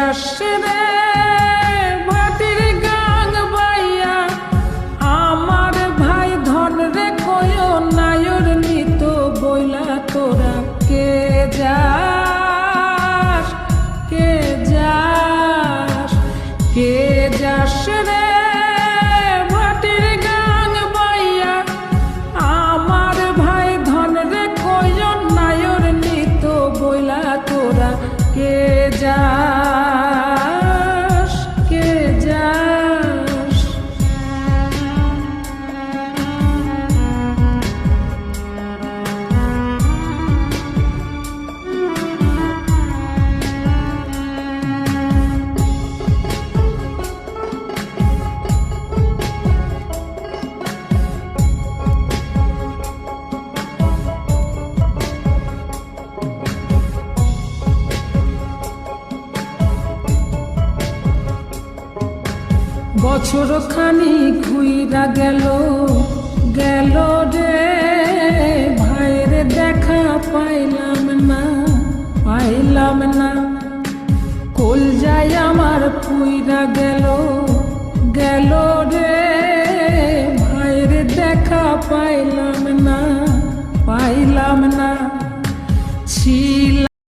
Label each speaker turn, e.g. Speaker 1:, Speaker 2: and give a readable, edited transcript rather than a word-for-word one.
Speaker 1: যাস রে ভাটির গাং বাইয়া আমার ভাই ধন রে কয় নায়র নিত বইলা তোরা কে যাস কে যাস কে যাস রে ভাটির গাং বাইয়া আমার ভাই ধন রে কয় নায়র নিত বইলা তোরা কে যাস কে যাস। বছর খানি ঘুইরা গেল গেল রে ভাইয়ের দেখা পাইলাম না কল যায় আমার পুইরা গেল গেল রে